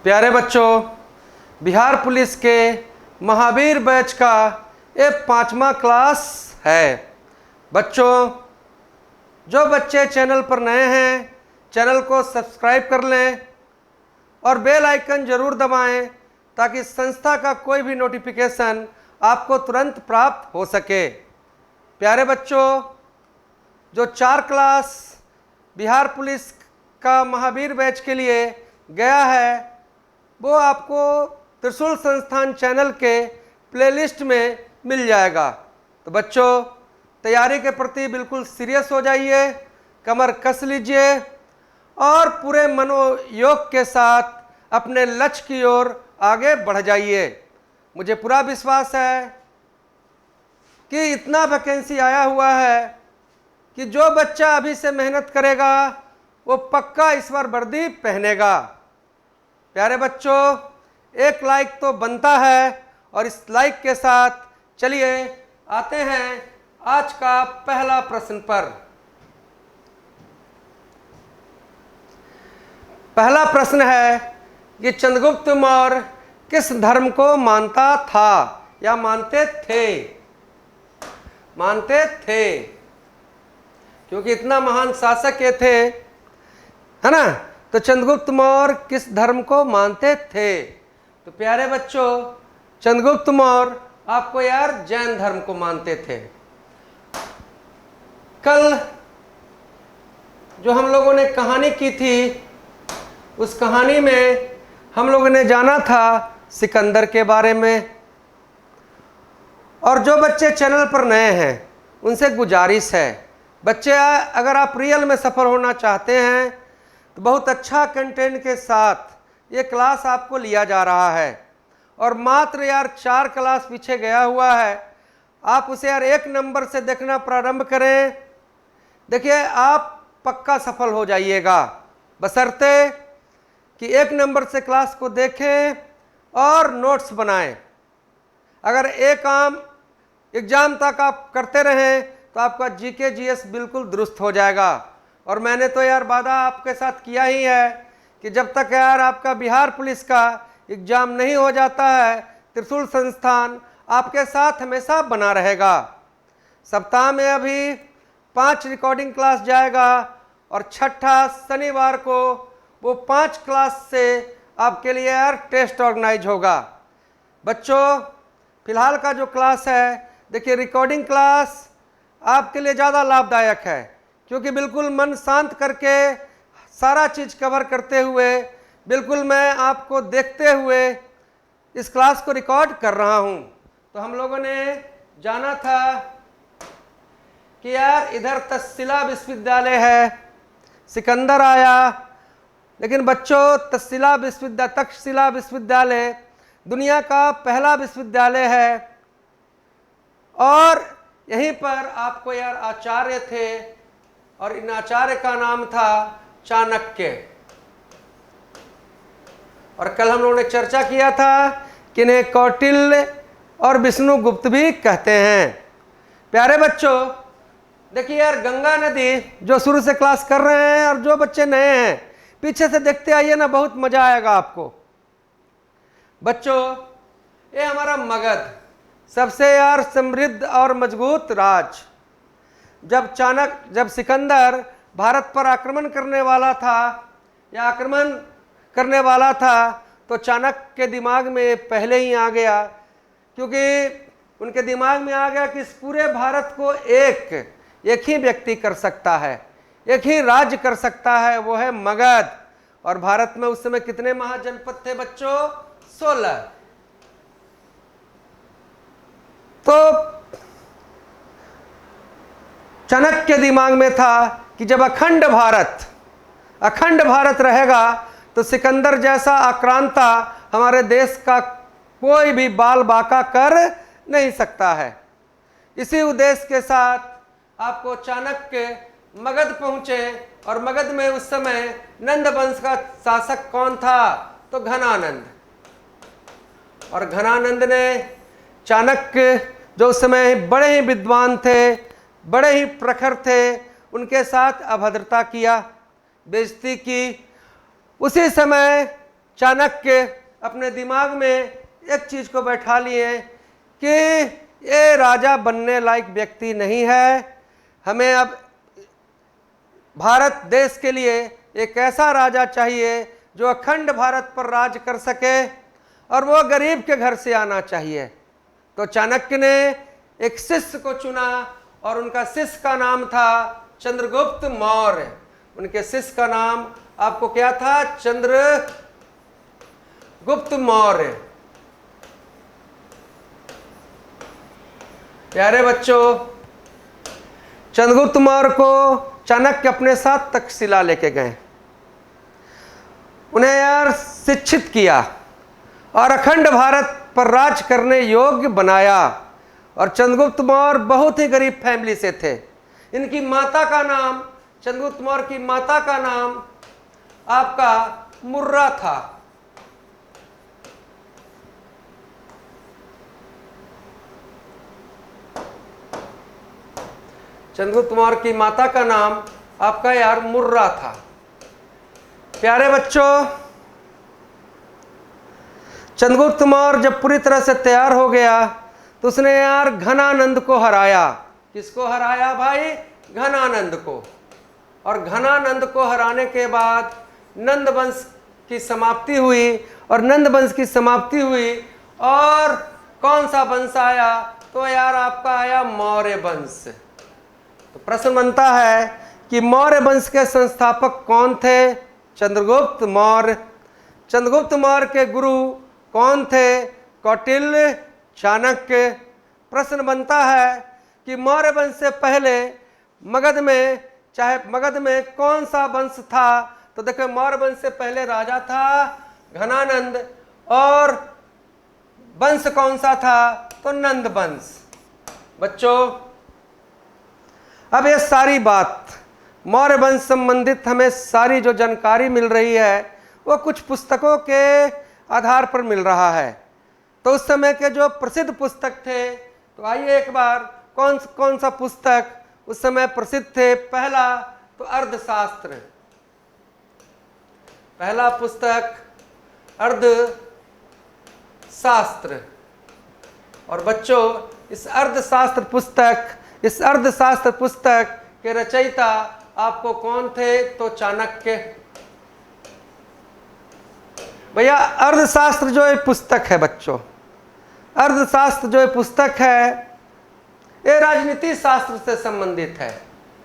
प्यारे बच्चों, बिहार पुलिस के महावीर बैच का ये 5वां क्लास है। बच्चों, जो बच्चे चैनल पर नए हैं चैनल को सब्सक्राइब कर लें और बेल आइकन ज़रूर दबाएं ताकि संस्था का कोई भी नोटिफिकेशन आपको तुरंत प्राप्त हो सके। प्यारे बच्चों, जो 4 क्लास बिहार पुलिस का महावीर बैच के लिए गया है वो आपको त्रिशूल संस्थान चैनल के प्लेलिस्ट में मिल जाएगा। तो बच्चों, तैयारी के प्रति बिल्कुल सीरियस हो जाइए, कमर कस लीजिए और पूरे मनोयोग के साथ अपने लक्ष्य की ओर आगे बढ़ जाइए। मुझे पूरा विश्वास है कि इतना वैकेंसी आया हुआ है कि जो बच्चा अभी से मेहनत करेगा वो पक्का इस बार वर्दी पहनेगा। प्यारे बच्चों, एक लाइक तो बनता है और इस लाइक के साथ चलिए आते हैं आज का पहला प्रश्न पर। पहला प्रश्न है कि चंद्रगुप्त मौर्य किस धर्म को मानता था या मानते थे? मानते थे, क्योंकि इतना महान शासक ये थे, है ना। तो चंद्रगुप्त मौर्य किस धर्म को मानते थे? तो प्यारे बच्चों, चंद्रगुप्त मौर्य आपको यार जैन धर्म को मानते थे। कल जो हम लोगों ने कहानी की थी उस कहानी में हम लोगों ने जाना था सिकंदर के बारे में। और जो बच्चे चैनल पर नए हैं उनसे गुजारिश है, बच्चे अगर आप रियल में सफल होना चाहते हैं तो बहुत अच्छा कंटेंट के साथ ये क्लास आपको लिया जा रहा है। और मात्र यार 4 क्लास पीछे गया हुआ है, आप उसे यार 1 नंबर से देखना प्रारंभ करें। देखिए, आप पक्का सफल हो जाइएगा, बशर्ते कि 1 नंबर से क्लास को देखें और नोट्स बनाएं। अगर एक आम एग्जाम तक आप करते रहें तो आपका जीके जीएस बिल्कुल दुरुस्त हो जाएगा। और मैंने तो यार वादा आपके साथ किया ही है कि जब तक यार आपका बिहार पुलिस का एग्जाम नहीं हो जाता है त्रिशूल संस्थान आपके साथ हमेशा बना रहेगा। सप्ताह में अभी 5 रिकॉर्डिंग क्लास जाएगा और 6ठा शनिवार को वो 5 क्लास से आपके लिए यार टेस्ट ऑर्गेनाइज होगा। बच्चों, फिलहाल का जो क्लास है, देखिए रिकॉर्डिंग क्लास आपके लिए ज़्यादा लाभदायक है क्योंकि बिल्कुल मन शांत करके सारा चीज़ कवर करते हुए बिल्कुल मैं आपको देखते हुए इस क्लास को रिकॉर्ड कर रहा हूँ। तो हम लोगों ने जाना था कि यार इधर तक्षशिला विश्वविद्यालय है, सिकंदर आया, लेकिन बच्चों तक्षशिला विश्वविद्यालय दुनिया का पहला विश्वविद्यालय है और यहीं पर आपको यार आचार्य थे और इन आचार्य का नाम था चाणक्य। और कल हम लोगों ने चर्चा किया था कि इन्हें कौटिल्य और विष्णुगुप्त भी कहते हैं। प्यारे बच्चों, देखिए यार गंगा नदी जो शुरू से क्लास कर रहे हैं और जो बच्चे नए हैं पीछे से देखते आइए ना, बहुत मजा आएगा आपको। बच्चों, ये हमारा मगध सबसे यार समृद्ध और मजबूत राज। जब सिकंदर भारत पर आक्रमण करने वाला था या आक्रमण करने वाला था तो चाणक्य के दिमाग में पहले ही आ गया, क्योंकि उनके दिमाग में आ गया कि इस पूरे भारत को एक ही व्यक्ति कर सकता है, एक ही राज्य कर सकता है, वो है मगध। और भारत में उस समय कितने महाजनपद थे बच्चों? 16। तो चाणक्य के दिमाग में था कि जब अखंड भारत रहेगा तो सिकंदर जैसा आक्रांता हमारे देश का कोई भी बाल बाका कर नहीं सकता है। इसी उद्देश्य के साथ आपको चाणक्य मगध पहुंचे और मगध में उस समय नंद वंश का शासक कौन था? तो घनानंद। और घनानंद ने चाणक्य जो उस समय बड़े ही विद्वान थे, बड़े ही प्रखर थे, उनके साथ अभद्रता किया, बेइज्जती की। उसी समय चाणक्य अपने दिमाग में एक चीज को बैठा लिए कि ये राजा बनने लायक व्यक्ति नहीं है, हमें अब भारत देश के लिए एक ऐसा राजा चाहिए जो अखंड भारत पर राज कर सके और वो गरीब के घर से आना चाहिए। तो चाणक्य ने एक शिष्य को चुना और उनका शिष्य का नाम था चंद्रगुप्त मौर्य। उनके शिष्य का नाम आपको क्या था? चंद्रगुप्त मौर्य। प्यारे बच्चों, चंद्रगुप्त मौर्य को चाणक्य अपने साथ तक्षशिला लेके गए, उन्हें यार शिक्षित किया और अखंड भारत पर राज करने योग्य बनाया। और चंद्रगुप्त मौर्य बहुत ही गरीब फैमिली से थे। इनकी माता का नाम, चंद्रगुप्त मौर्य की माता का नाम आपका मुर्रा था। चंद्रगुप्त मौर्य की माता का नाम आपका यार मुर्रा था। प्यारे बच्चों, चंद्रगुप्त मौर्य जब पूरी तरह से तैयार हो गया तो उसने यार घनानंद को हराया। किसको हराया भाई? घनानंद को। और घनानंद को हराने के बाद नंद वंश की समाप्ति हुई और नंद वंश की समाप्ति हुई और कौन सा वंश आया? तो यार आपका आया मौर्य वंश। तो प्रश्न बनता है कि मौर्य वंश के संस्थापक कौन थे? चंद्रगुप्त मौर्य। चंद्रगुप्त मौर्य के गुरु कौन थे? कौटिल्य, चाणक्य। प्रश्न बनता है कि मौर्य वंश से पहले मगध में, चाहे मगध में कौन सा वंश था? तो देखो, मौर्य वंश से पहले राजा था घनानंद और वंश कौन सा था? तो नंद वंश। बच्चों, अब ये सारी बात मौर्य वंश संबंधित हमें सारी जो जानकारी मिल रही है वो कुछ पुस्तकों के आधार पर मिल रहा है। तो उस समय के जो प्रसिद्ध पुस्तक थे, तो आइए एक बार कौन सा पुस्तक उस समय प्रसिद्ध थे? पहला तो अर्थशास्त्र। पहला पुस्तक अर्थशास्त्र। और बच्चों, इस अर्थशास्त्र पुस्तक के रचयिता आपको कौन थे? तो चाणक्य। भैया, अर्थशास्त्र जो एक पुस्तक है बच्चों, अर्थशास्त्र जो एक पुस्तक है, ये राजनीति शास्त्र से संबंधित है।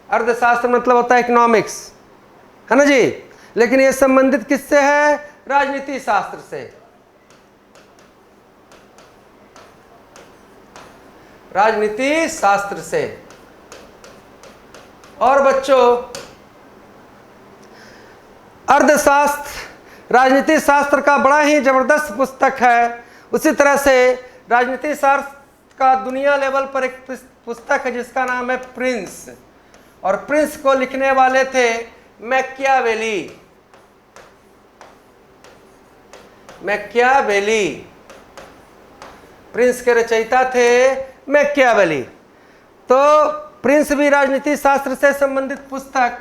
अर्थशास्त्र मतलब होता है इकोनॉमिक्स, है ना जी। लेकिन ये संबंधित किससे है? राजनीति शास्त्र से। राजनीति शास्त्र से। और बच्चों, अर्थशास्त्र राजनीति शास्त्र का बड़ा ही जबरदस्त पुस्तक है। उसी तरह से राजनीति शास्त्र का दुनिया लेवल पर एक पुस्तक है जिसका नाम है प्रिंस। और प्रिंस को लिखने वाले थे मैकियावेली। मैकियावेली प्रिंस के रचयिता थे मैकियावेली। तो प्रिंस भी राजनीति शास्त्र से संबंधित पुस्तक,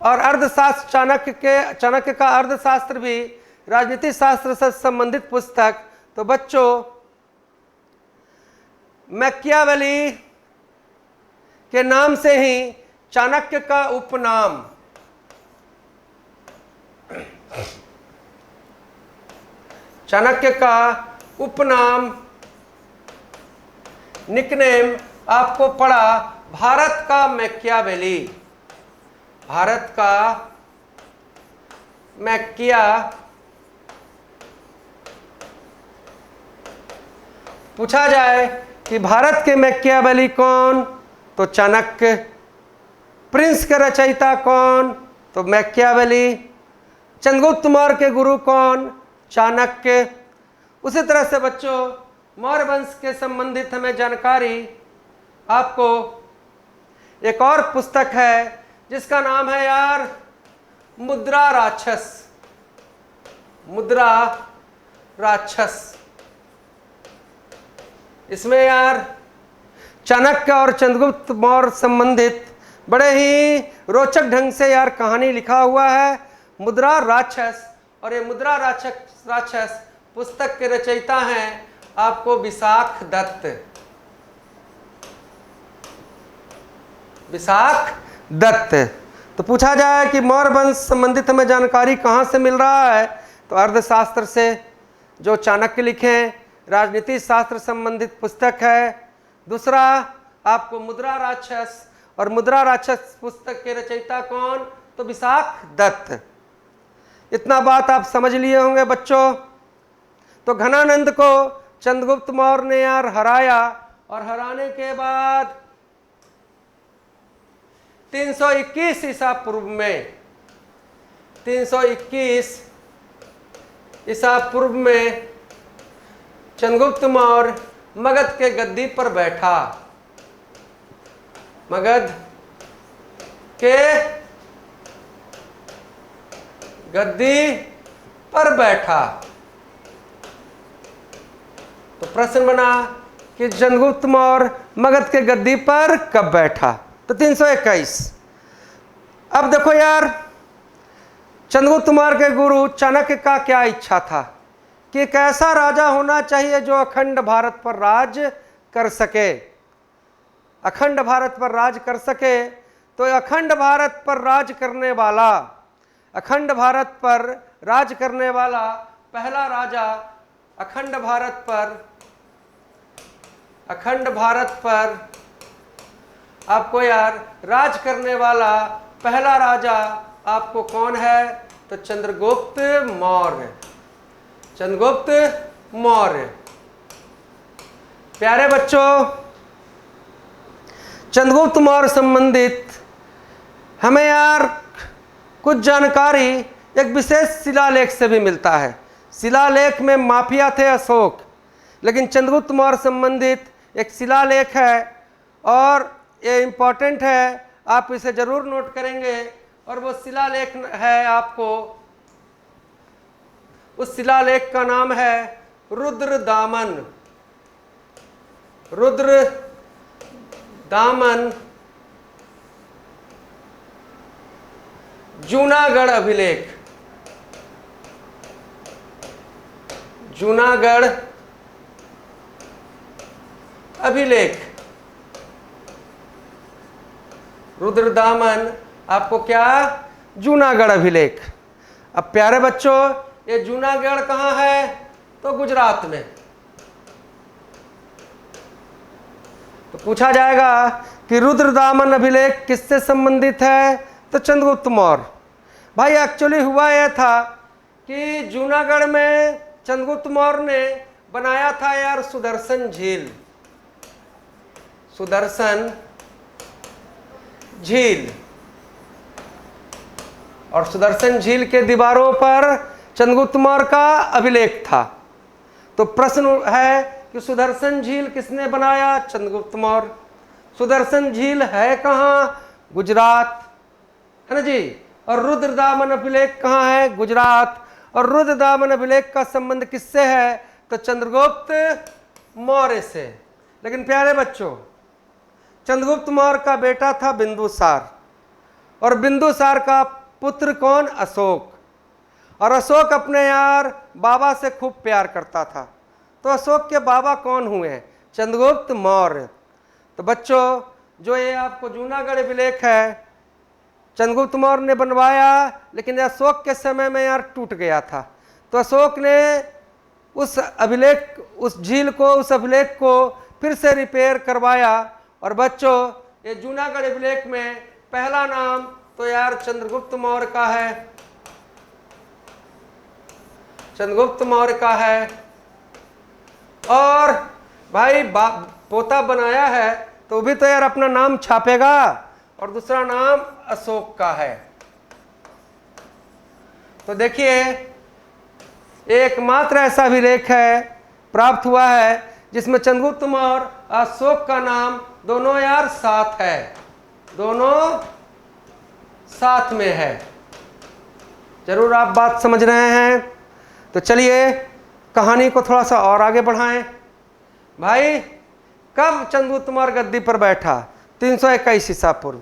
और अर्थशास्त्र चाणक्य का अर्थशास्त्र भी राजनीति शास्त्र से संबंधित पुस्तक। तो बच्चों, मैकियावेली के नाम से ही चाणक्य का उपनाम, चाणक्य का उपनाम, निकनेम आपको पड़ा भारत का मैकियावेली। भारत का मैकिया। पूछा जाए कि भारत के मैकियावेली कौन? तो चाणक्य। प्रिंस के रचयिता कौन? तो मैकियावेली। चंद्रगुप्त मौर्य के गुरु कौन? चाणक्य। उसी तरह से बच्चों, मौर्य वंश के संबंधित हमें जानकारी आपको एक और पुस्तक है जिसका नाम है यार मुद्रा राक्षस। मुद्रा राक्षस। इसमें यार चाणक्य और चंद्रगुप्त मौर्य संबंधित बड़े ही रोचक ढंग से यार कहानी लिखा हुआ है, मुद्रा राक्षस। और ये मुद्रा राक्षस पुस्तक के रचयिता हैं आपको विशाख दत्त। विशाख दत्त। तो पूछा जाए कि मौर्य वंश संबंधित हमें जानकारी कहाँ से मिल रहा है, तो अर्थशास्त्र से, जो चाणक्य लिखे हैं, राजनीति शास्त्र संबंधित पुस्तक है। दूसरा आपको मुद्रा राक्षस, और मुद्रा राक्षस पुस्तक के रचयिता कौन, तो विशाख दत्त। इतना बात आप समझ लिए होंगे बच्चों। तो घनानंद को चंद्रगुप्त मौर्य ने यार हराया, और हराने के बाद 321 ईसा पूर्व में 321 ईसा पूर्व में चंद्रगुप्त मौर्य मगध के गद्दी पर बैठा। मगध के गद्दी पर बैठा। तो प्रश्न बना कि चंद्रगुप्त मौर्य मगध के गद्दी पर कब बैठा, तो 321। अब देखो यार, चंद्रगुप्त मौर्य के गुरु चाणक्य का क्या इच्छा था कि एक ऐसा राजा होना चाहिए जो अखंड भारत पर राज कर सके। अखंड भारत पर राज कर सके, तो अखंड भारत पर राज करने वाला, अखंड भारत पर राज करने वाला पहला राजा, अखंड भारत पर आपको यार राज करने वाला पहला राजा आपको कौन है, तो चंद्रगुप्त मौर्य। चंद्रगुप्त मौर्य। प्यारे बच्चों, चंद्रगुप्त मौर्य संबंधित हमें यार कुछ जानकारी एक विशेष शिलालेख से भी मिलता है। शिलालेख में माफिया थे अशोक, लेकिन चंद्रगुप्त मौर्य संबंधित एक शिलालेख है, और ये इम्पोर्टेंट है, आप इसे जरूर नोट करेंगे। और वो शिलालेख है आपको, उस शिलालेख का नाम है रुद्रदामन। रुद्रदामन जूनागढ़ अभिलेख। जूनागढ़ अभिलेख। रुद्रदामन आपको क्या, जूनागढ़ अभिलेख। अब प्यारे बच्चों, ये जूनागढ़ कहाँ है, तो गुजरात में। तो पूछा जाएगा कि रुद्रदामन अभिलेख किससे संबंधित है, तो चंद्रगुप्त मौर्य। भाई एक्चुअली हुआ यह था कि जूनागढ़ में चंद्रगुप्त मौर्य ने बनाया था यार सुदर्शन झील। सुदर्शन झील। और सुदर्शन झील के दीवारों पर चंद्रगुप्त मौर्य का अभिलेख था। तो प्रश्न है कि सुदर्शन झील किसने बनाया, चंद्रगुप्त मौर्य। सुदर्शन झील है कहाँ, गुजरात, है ना जी। और रुद्रदामन अभिलेख कहाँ है, गुजरात। और रुद्रदामन अभिलेख का संबंध किससे है, तो चंद्रगुप्त मौर्य से। लेकिन प्यारे बच्चों, चंद्रगुप्त मौर्य का बेटा था बिंदुसार, और बिंदुसार का पुत्र कौन, अशोक। और अशोक अपने यार बाबा से खूब प्यार करता था। तो अशोक के बाबा कौन हुए, चंद्रगुप्त मौर्य। तो बच्चों, जो ये आपको जूनागढ़ अभिलेख है, चंद्रगुप्त मौर्य ने बनवाया, लेकिन अशोक के समय में यार टूट गया था। तो अशोक ने उस अभिलेख, उस झील को, उस अभिलेख को फिर से रिपेयर करवाया। और बच्चों, ये जूनागढ़ अभिलेख में पहला नाम तो यार चंद्रगुप्त मौर्य का है। चंद्रगुप्त मौर्य का है। और भाई पोता बनाया है तो भी तो यार अपना नाम छापेगा, और दूसरा नाम अशोक का है। तो देखिए, एकमात्र ऐसा अभिलेख है, प्राप्त हुआ है, जिसमें चंद्रगुप्त मौर्य, अशोक का नाम दोनों यार साथ है, दोनों साथ में है। जरूर आप बात समझ रहे हैं। तो चलिए कहानी को थोड़ा सा और आगे बढ़ाएं। भाई, कब चंद्रगुप्त मौर्य गद्दी पर बैठा, 321 ईसा पूर्व।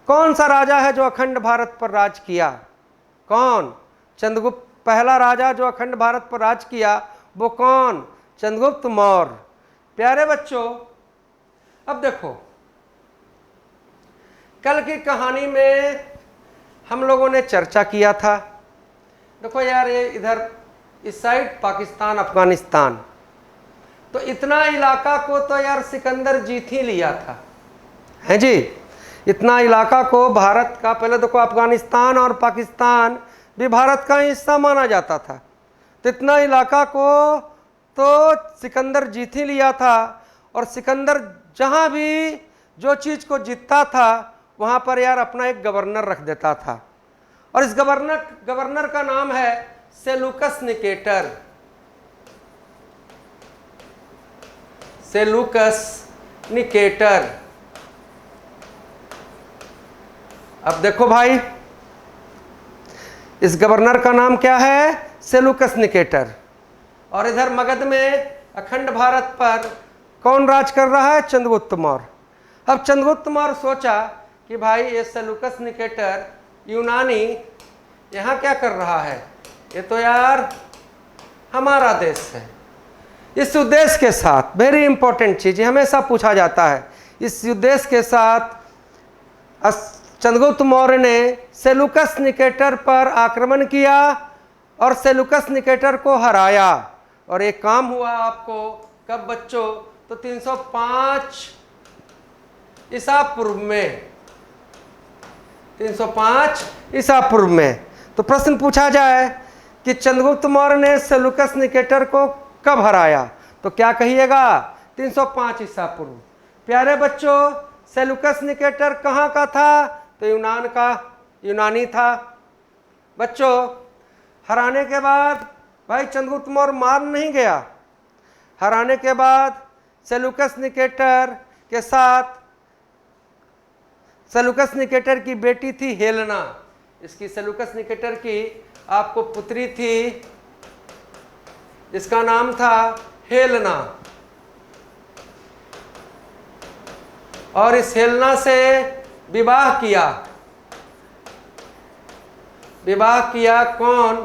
कौन सा राजा है जो अखंड भारत पर राज किया, कौन, चंद्रगुप्त पहला राजा जो अखंड भारत पर राज किया वो कौन? चंद्रगुप्त मौर्य। प्यारे बच्चों, अब देखो कल की कहानी में हम लोगों ने चर्चा किया था। देखो यार, ये इधर इस साइड पाकिस्तान अफगानिस्तान, तो इतना इलाका को तो यार सिकंदर जीत ही लिया था, है जी। इतना इलाका को भारत का, पहले देखो अफगानिस्तान और पाकिस्तान भी भारत का हिस्सा माना जाता था, तो इतना इलाका को तो सिकंदर जीत ही लिया था। और सिकंदर जहाँ भी जो चीज़ को जीतता था वहाँ पर यार अपना एक गवर्नर रख देता था, और इस गवर्नर का नाम है सेलूकस निकेटर। सेलूकस निकेटर। अब देखो भाई, इस गवर्नर का नाम क्या है? सेलूकस निकेटर। और इधर मगध में अखंड भारत पर कौन राज कर रहा है? चंद्रगुप्त मौर्य। अब चंद्रगुप्त मौर्य सोचा कि भाई ये सेलूकस निकेटर यूनानी यहाँ क्या कर रहा है, ये तो यार हमारा देश है। इस उद्देश्य के साथ, वेरी इंपॉर्टेंट चीज हमेशा पूछा जाता है, इस उद्देश्य के साथ चंद्रगुप्त मौर्य ने सेलूकस निकेटर पर आक्रमण किया और सेलूकस निकेटर को हराया। और एक काम हुआ आपको कब बच्चों? तो 305 ईसा पूर्व में, 305 ईसा पूर्व में। तो प्रश्न पूछा जाए कि चंद्रगुप्त मौर्य ने सेलूकस निकेटर को कब हराया, तो क्या कहिएगा? 305 ईसा पूर्व। प्यारे बच्चों, सेलूकस निकेटर कहाँ का था? तो यूनान का, यूनानी था। बच्चों, हराने के बाद भाई चंद्रगुप्त मौर्य मार नहीं गया। हराने के बाद सेलूकस निकेटर के साथ, सेलूकस निकेटर की बेटी थी हेलेना, इसकी सेलूकस निकेटर की आपको पुत्री थी, इसका नाम था हेलेना। और इस हेलेना से विवाह किया। विवाह किया कौन?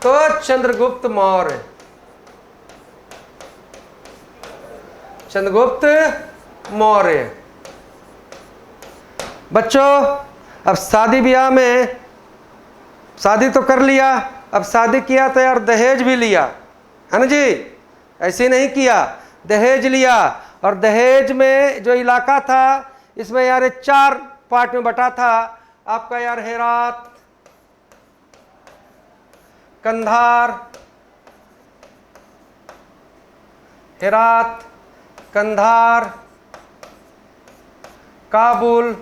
तो चंद्रगुप्त मौर्य। चंद्रगुप्त मौर्य। बच्चों, अब शादी ब्याह में, शादी तो कर लिया, अब शादी किया तो यार दहेज भी लिया, है ना जी। ऐसे नहीं किया, दहेज लिया। और दहेज में जो इलाका था इसमें यार 4 पार्ट में बटा था आपका यार हेरात, कंधार, हेरात, कंधार, काबुल।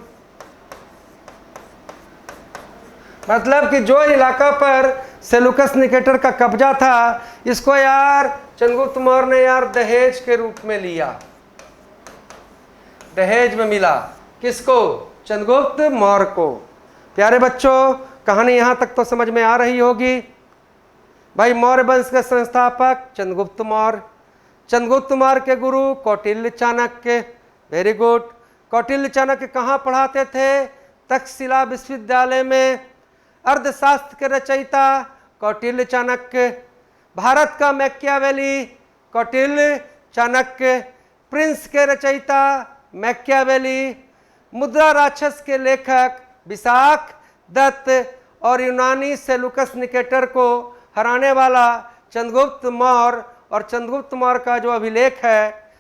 मतलब कि जो इलाका पर सेलूकस निकेटर का कब्जा था, इसको यार चंद्रगुप्त मौर्य ने यार दहेज के रूप में लिया। दहेज में मिला किसको? चंद्रगुप्त मौर्य को। प्यारे बच्चों, कहानी यहाँ तक तो समझ में आ रही होगी। भाई मौर्य वंश के संस्थापक चंद्रगुप्त मौर्य। चंद्रगुप्त मौर्य के गुरु कौटिल्य चाणक्य। Very good. कौटिल्य चाणक्य कहाँ पढ़ाते थे? तक्षशिला विश्वविद्यालय में। अर्थशास्त्र के रचयिता कौटिल्य चाणक्य। भारत का मैकियावेली कौटिल्य चाणक्य। प्रिंस के रचयिता मैकियावेली। मुद्रा राक्षस के लेखक विशाख दत्त। और यूनानी सेलूकस निकेटर को हराने वाला चंद्रगुप्त मौर्य। और चंद्रगुप्त मौर्य का जो अभिलेख है,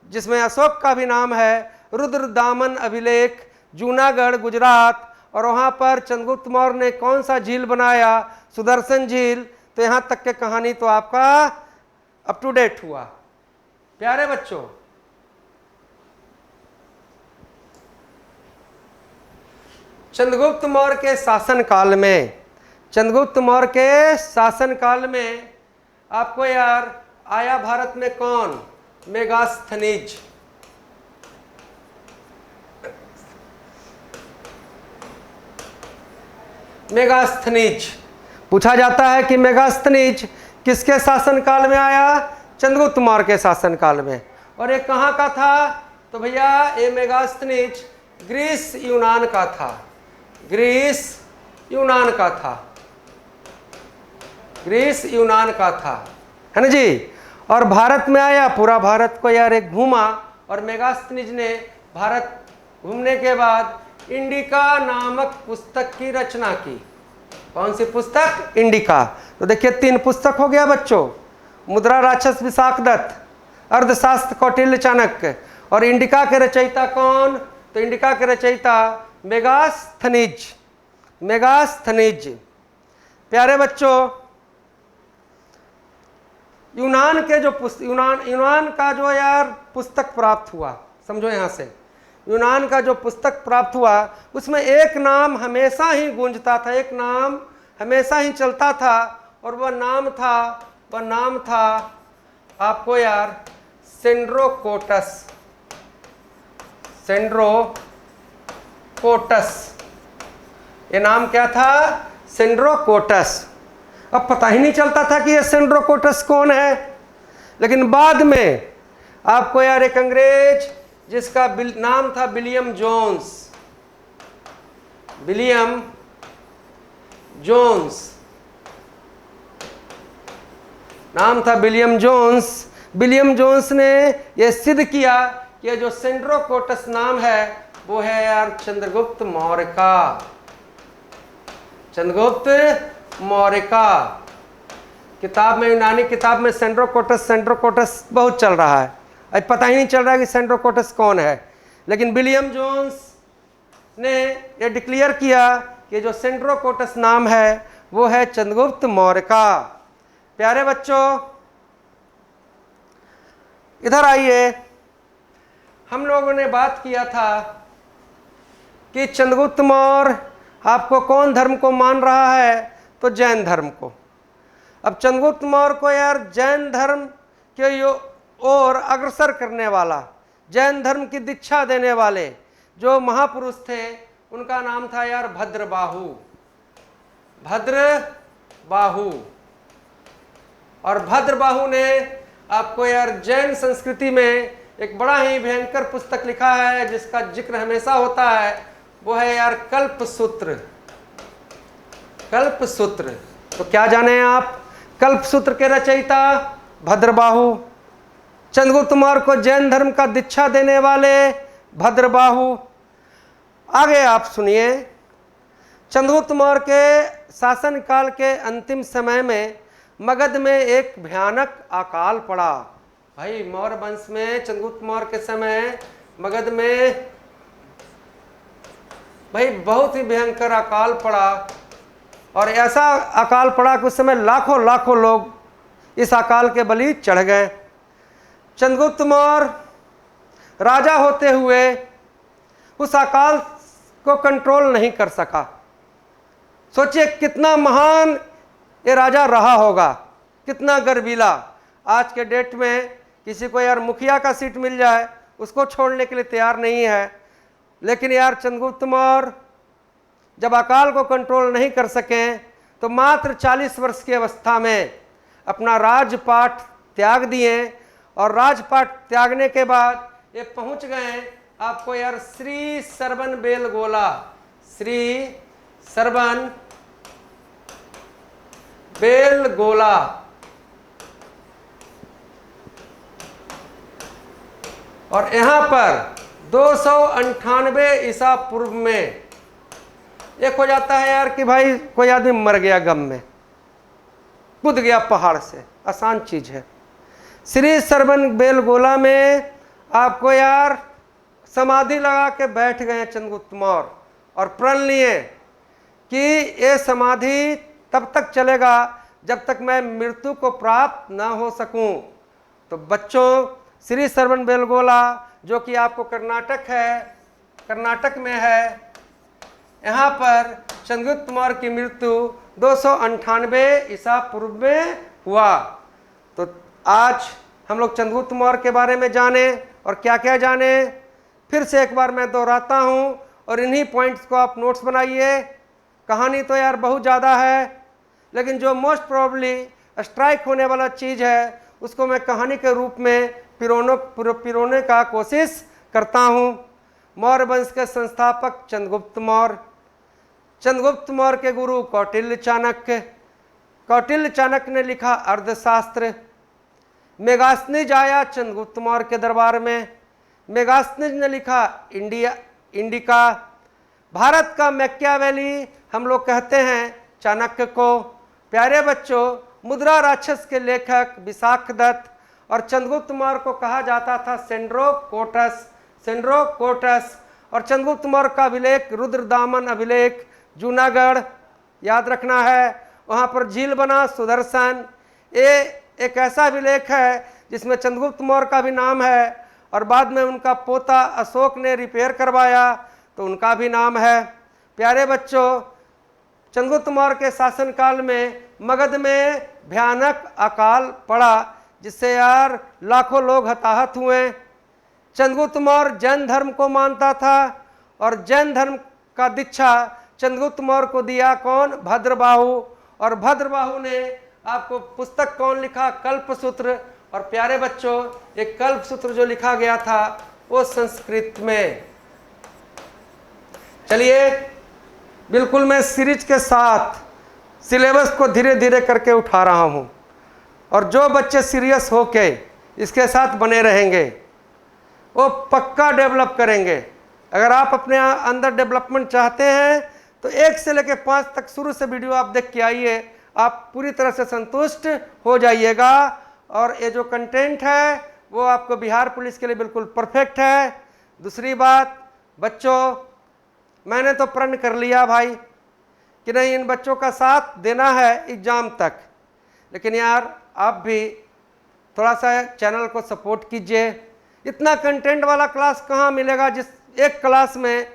जिसमें अशोक का भी नाम है, रुद्रदामन अभिलेख, जूनागढ़ गुजरात। और वहाँ पर चंद्रगुप्त मौर्य ने कौन सा झील बनाया? सुदर्शन झील। तो यहाँ तक के कहानी तो आपका अप टू डेट हुआ। प्यारे बच्चों, चंद्रगुप्त मौर्य के शासनकाल में, चंद्रगुप्त मौर्य के शासनकाल में आपको यार आया भारत में कौन? मेगास्थनीज। मेगास्थनीज। पूछा जाता है कि मेगास्थनीज किसके शासनकाल में आया? चंद्रगुप्त मौर्य के शासनकाल में। और ये कहाँ का था? तो भैया ये मेगास्थनीज ग्रीस यूनान का था। ग्रीस यूनान का था। ग्रीस यूनान का था, है ना जी। और भारत में आया, पूरा भारत को यार एक घूमा, और मेगास्थनीज ने भारत घूमने के बाद इंडिका नामक पुस्तक की रचना की। कौन सी पुस्तक? इंडिका। तो देखिए 3 पुस्तक हो गया बच्चों, मुद्रा राक्षस विशाखदत्त, अर्थशास्त्र कौटिल्य चाणक्य, और इंडिका के रचयिता कौन? तो इंडिका के रचयिता मेगास्थनीज। मेगास्थनीज। प्यारे बच्चों, यूनान के जो यूनान का जो यार पुस्तक प्राप्त हुआ, समझो यहाँ से, यूनान का जो पुस्तक प्राप्त हुआ उसमें एक नाम हमेशा ही गूंजता था, एक नाम हमेशा ही चलता था, और वह नाम था आपको यार सेंड्रोकोटस। सेंड्रोकोटस, ये नाम क्या था? सेंड्रोकोटस। अब पता ही नहीं चलता था कि ये सेंड्रोकोटस कौन है, लेकिन बाद में आपको यार एक अंग्रेज जिसका नाम था विलियम जोन्स, विलियम जोन्स नाम था, विलियम जोन्स। विलियम जोन्स ने यह सिद्ध किया कि ये जो सेंड्रोकोटस नाम है वो है यार चंद्रगुप्त मौर्य का। चंद्रगुप्त मौर्य का। किताब में, यूनानी किताब में सेंड्रोकोटस बहुत चल रहा है, अब पता ही नहीं चल रहा है कि सेंड्रोकोटस कौन है, लेकिन विलियम जोन्स ने यह डिक्लेयर किया कि जो सेंड्रोकोटस नाम है वो है चंद्रगुप्त मौर्य का। प्यारे बच्चों, इधर आइए। हम लोगों ने बात किया था कि चंद्रगुप्त मौर्य आपको कौन धर्म को मान रहा है? तो जैन धर्म को। अब चंद्रगुप्त मौर्य को यार जैन धर्म के ओर अग्रसर करने वाला, जैन धर्म की दीक्षा देने वाले जो महापुरुष थे उनका नाम था यार भद्रबाहु। भद्रबाहु। और भद्रबाहु ने आपको यार जैन संस्कृति में एक बड़ा ही भयंकर पुस्तक लिखा है जिसका जिक्र हमेशा होता है, वो है यार कल्पसूत्र। कल्पसूत्र। तो क्या जाने आप? कल्पसूत्र के रचयिता भद्रबाहु, चंद्रगुप्त मौर्य को जैन धर्म का दीक्षा देने वाले भद्रबाहु। आगे आप सुनिए। चंद्रगुप्त मौर्य के शासनकाल के अंतिम समय में मगध में एक भयानक अकाल पड़ा। भाई मौर्य वंश में चंद्रगुप्त मौर्य के समय मगध में भाई बहुत ही भयंकर अकाल पड़ा, और ऐसा अकाल पड़ा कि उस समय लाखों लाखों लोग इस अकाल के बलि चढ़ गए। चंद्रगुप्त मौर्य राजा होते हुए उस अकाल को कंट्रोल नहीं कर सका। सोचिए कितना महान ये राजा रहा होगा, कितना गर्वीला। आज के डेट में किसी को यार मुखिया का सीट मिल जाए उसको छोड़ने के लिए तैयार नहीं है, लेकिन यार चंद्रगुप्त मौर्य जब अकाल को कंट्रोल नहीं कर सके तो मात्र 40 वर्ष की अवस्था में अपना राजपाट त्याग दिए, और राजपाट त्यागने के बाद ये पहुंच गए आपको यार श्री सरबन बेलगोला। श्री सरबन बेलगोला। और यहां पर 298 ईसा पूर्व में एक हो जाता है यार कि भाई कोई आदमी मर गया गम में, कूद गया पहाड़ से, आसान चीज है। श्री सरबन बेलगोला में आपको यार समाधि लगा के बैठ गए चंद्रगुप्त मौर्य, और प्रण लिए कि ये समाधि तब तक चलेगा जब तक मैं मृत्यु को प्राप्त न हो सकूं। तो बच्चों, श्री सरबन बेलगोला जो कि आपको कर्नाटक में है, यहाँ पर चंद्रगुप्त मौर्य की मृत्यु 298 ईसा पूर्व में हुआ। तो आज हम लोग चंद्रगुप्त मौर्य के बारे में जाने, और क्या क्या जाने फिर से एक बार मैं दोहराता हूँ, और इन्हीं पॉइंट्स को आप नोट्स बनाइए। कहानी तो यार बहुत ज़्यादा है, लेकिन जो मोस्ट प्रोबेबली स्ट्राइक होने वाला चीज़ है उसको मैं कहानी के रूप में पिरोने का कोशिश करता हूँ। मौर्य वंश के संस्थापक चंद्रगुप्त मौर्य, चंद्रगुप्त मौर्य के गुरु कौटिल्य चाणक्य, कौटिल्य चाणक्य ने लिखा अर्थशास्त्र। मेगास्थनीज आया चंद्रगुप्त मौर्य के दरबार में, मेगास्थनीज ने लिखा इंडिका। भारत का मैकियावेली हम लोग कहते हैं चाणक्य को। प्यारे बच्चों, मुद्रा राक्षस के लेखक विशाखदत्त और चंद्रगुप्त मौर्य को कहा जाता था सेंड्रोकोटस। और चंद्रगुप्त मौर्य का अभिलेख रुद्रदामन अभिलेख जूनागढ़ याद रखना है, वहाँ पर झील बना सुदर्शन। ये एक ऐसा अभिलेख है जिसमें चंद्रगुप्त मौर्य का भी नाम है और बाद में उनका पोता अशोक ने रिपेयर करवाया तो उनका भी नाम है। प्यारे बच्चों, चंद्रगुप्त मौर्य के शासनकाल में मगध में भयानक अकाल पड़ा जिससे यार लाखों लोग हताहत हुए। चंद्रगुप्त मौर्य जैन धर्म को मानता था और जैन धर्म का दीक्षा चंद्रगुप्त मौर्य को दिया कौन? भद्रबाहु। और भद्रबाहु ने आपको पुस्तक कौन लिखा? कल्पसूत्र। और प्यारे बच्चों, एक कल्पसूत्र जो लिखा गया था वो संस्कृत में। चलिए, बिल्कुल मैं सीरीज के साथ सिलेबस को धीरे धीरे करके उठा रहा हूँ और जो बच्चे सीरियस होके इसके साथ बने रहेंगे वो पक्का डेवलप करेंगे। अगर आप अपने अंदर डेवलपमेंट चाहते हैं तो 1 से लेकर 5 तक शुरू से वीडियो आप देख के आइए, आप पूरी तरह से संतुष्ट हो जाइएगा। और ये जो कंटेंट है वो आपको बिहार पुलिस के लिए बिल्कुल परफेक्ट है। दूसरी बात बच्चों, मैंने तो प्रण कर लिया भाई कि नहीं, इन बच्चों का साथ देना है एग्ज़ाम तक। लेकिन यार आप भी थोड़ा सा चैनल को सपोर्ट कीजिए। इतना कंटेंट वाला क्लास कहाँ मिलेगा जिस एक क्लास में